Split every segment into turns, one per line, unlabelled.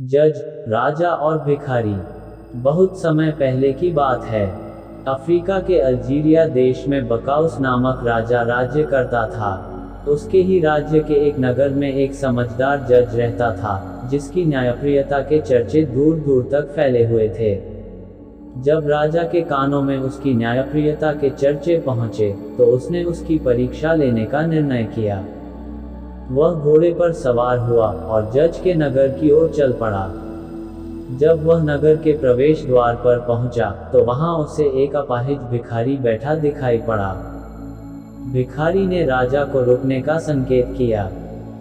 जज, राजा और भिखारी। बहुत समय पहले की बात है। अफ्रीका के अल्जीरिया देश में बकाउस नामक राजा राज्य करता था। उसके ही राज्य के एक नगर में एक समझदार जज रहता था, जिसकी न्यायप्रियता के चर्चे दूर दूर तक फैले हुए थे। जब राजा के कानों में उसकी न्यायप्रियता के चर्चे पहुंचे, तो उसने उसकी परीक्षा लेने का निर्णय किया। वह घोड़े पर सवार हुआ और जज के नगर की ओर चल पड़ा। जब वह नगर के प्रवेश द्वार पर पहुंचा, तो वहां उसे एक अपाहिज भिखारी बैठा दिखाई पड़ा। भिखारी ने राजा को रुकने का संकेत किया।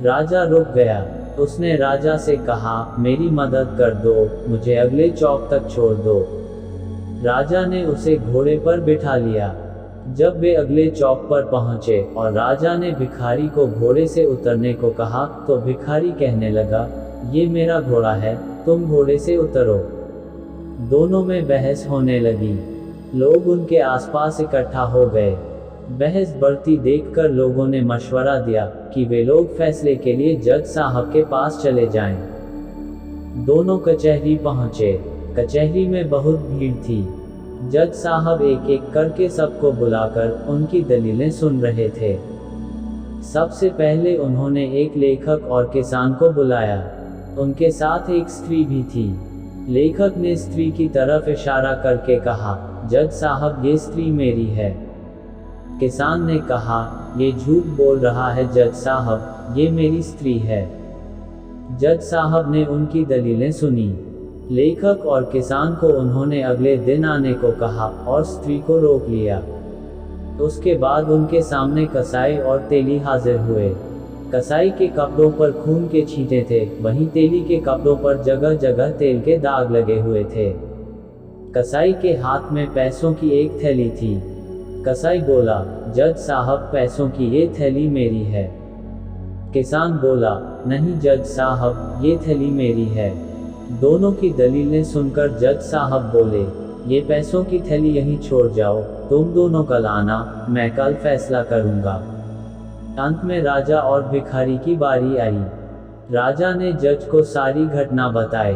राजा रुक गया। उसने राजा से कहा, मेरी मदद कर दो, मुझे अगले चौक तक छोड़ दो। राजा ने उसे घोड़े पर बिठा लिया। जब वे अगले चौक पर पहुंचे और राजा ने भिखारी को घोड़े से उतरने को कहा, तो भिखारी कहने लगा, ये मेरा घोड़ा है, तुम घोड़े से उतरो। दोनों में बहस होने लगी। लोग उनके आसपास इकट्ठा हो गए। बहस बढ़ती देखकर लोगों ने मशवरा दिया कि वे लोग फैसले के लिए जज साहब के पास चले जाएं। दोनों कचहरी पहुंचे। कचहरी में बहुत भीड़ थी। जज साहब एक एक करके सबको बुलाकर उनकी दलीलें सुन रहे थे। सबसे पहले उन्होंने एक लेखक और किसान को बुलाया। उनके साथ एक स्त्री भी थी। लेखक ने स्त्री की तरफ इशारा करके कहा, जज साहब, ये स्त्री मेरी है। किसान ने कहा, ये झूठ बोल रहा है जज साहब, ये मेरी स्त्री है। जज साहब ने उनकी दलीलें सुनी। लेखक और किसान को उन्होंने अगले दिन आने को कहा और स्त्री को रोक लिया। उसके बाद उनके सामने कसाई और तेली हाजिर हुए। कसाई के कपड़ों पर खून के छींटे थे, वहीं तेली के कपड़ों पर जगह जगह तेल के दाग लगे हुए थे। कसाई के हाथ में पैसों की एक थैली थी। कसाई बोला, जज साहब, पैसों की ये थैली मेरी है। किसान बोला, नहीं जज साहब, ये थैली मेरी है। दोनों की दलीलें सुनकर जज साहब बोले, ये पैसों की थैली यहीं छोड़ जाओ, तुम दोनों कल आना, मैं कल फैसला करूंगा। अंत में राजा और भिखारी की बारी आई। राजा ने जज को सारी घटना बताई।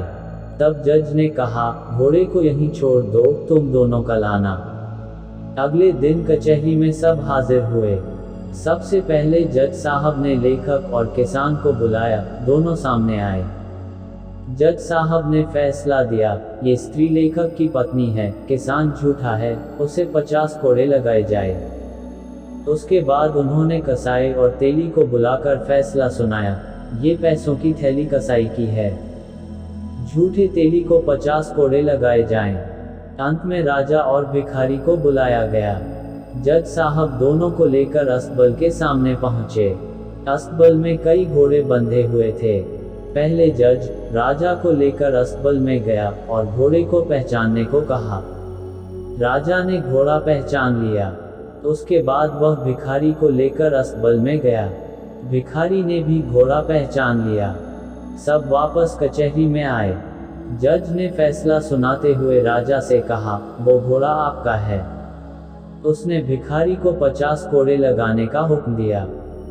तब जज ने कहा, घोड़े को यहीं छोड़ दो, तुम दोनों कल आना। अगले दिन कचहरी में सब हाजिर हुए। सबसे पहले जज साहब ने लेखक और किसान को बुलाया। दोनों सामने आए। जज साहब ने फैसला दिया, ये स्त्री लेखक की पत्नी है, किसान झूठा है, उसे 50 कोड़े लगाए जाए। उसके बाद उन्होंने कसाई और तेली को बुलाकर फैसला सुनाया, ये पैसों की थैली कसाई की है, झूठे तेली को 50 कोड़े लगाए जाएं। अंत में राजा और भिखारी को बुलाया गया। जज साहब दोनों को लेकर अस्तबल के सामने पहुंचे। अस्तबल में कई घोड़े बंधे हुए थे। पहले जज राजा को लेकर अस्तबल में गया और घोड़े को पहचानने को कहा। राजा ने घोड़ा पहचान लिया। उसके बाद वह भिखारी को लेकर अस्तबल में गया। भिखारी ने भी घोड़ा पहचान लिया। सब वापस कचहरी में आए। जज ने फैसला सुनाते हुए राजा से कहा, वो घोड़ा आपका है। उसने भिखारी को 50 कोड़े लगाने का हुक्म दिया।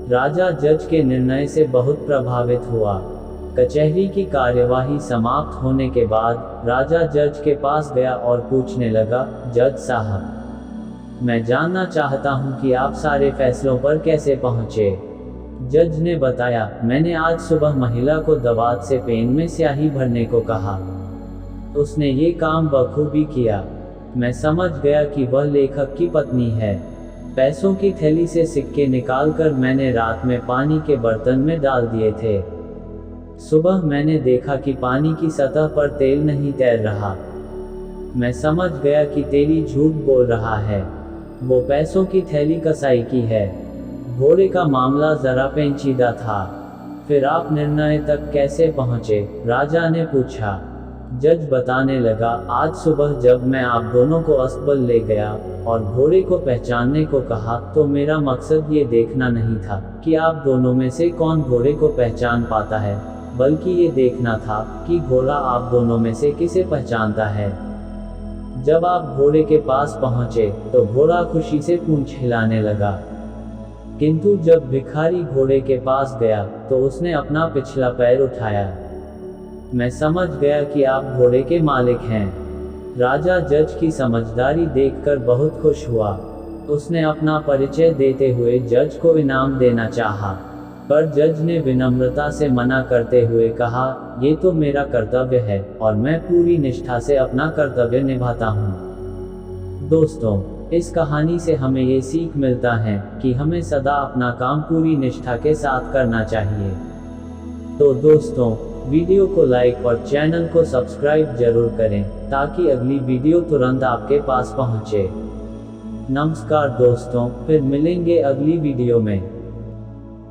राजा जज के निर्णय से बहुत प्रभावित हुआ। कचहरी की कार्यवाही समाप्त होने के बाद राजा जज के पास गया और पूछने लगा, जज साहब, मैं जानना चाहता हूं कि आप सारे फैसलों पर कैसे पहुंचे। जज ने बताया, मैंने आज सुबह महिला को दवात से पेन में स्याही भरने को कहा। उसने ये काम बखूबी किया। मैं समझ गया कि वह लेखक की पत्नी है। पैसों की थैली से सिक्के निकालकर मैंने रात में पानी के बर्तन में डाल दिए थे। सुबह मैंने देखा कि पानी की सतह पर तेल नहीं तैर रहा। मैं समझ गया कि तेली झूठ बोल रहा है। वो पैसों की थैली कसाई की है। घोड़े का मामला जरा पेचीदा था। फिर आप निर्णय तक कैसे पहुंचे? राजा ने पूछा। जज बताने लगा, आज सुबह जब मैं आप दोनों को अस्तबल ले गया और घोड़े को पहचानने को कहा, तो मेरा मकसद ये देखना नहीं था कि आप दोनों में से कौन घोड़े को पहचान पाता है, बल्कि ये देखना था कि घोड़ा आप दोनों में से किसे पहचानता है। जब आप घोड़े के पास पहुंचे, तो घोड़ा खुशी से पूंछ हिलाने लगा। किंतु जब भिखारी घोड़े के पास गया, तो उसने अपना पिछला पैर उठाया। मैं समझ गया कि आप घोड़े के मालिक हैं। राजा जज की समझदारी देखकर बहुत खुश हुआ। उसने अपना परिचय देते हुए जज को इनाम देना चाहा, पर जज ने विनम्रता से मना करते हुए कहा, ये तो मेरा कर्तव्य है और मैं पूरी निष्ठा से अपना कर्तव्य निभाता हूँ। दोस्तों, इस कहानी से हमें ये सीख मिलता है कि हमें सदा अपना काम पूरी निष्ठा के साथ करना चाहिए। तो दोस्तों, वीडियो को लाइक और चैनल को सब्सक्राइब जरूर करें ताकि अगली वीडियो तुरंत आपके पास पहुंचे। नमस्कार दोस्तों, फिर मिलेंगे अगली वीडियो में।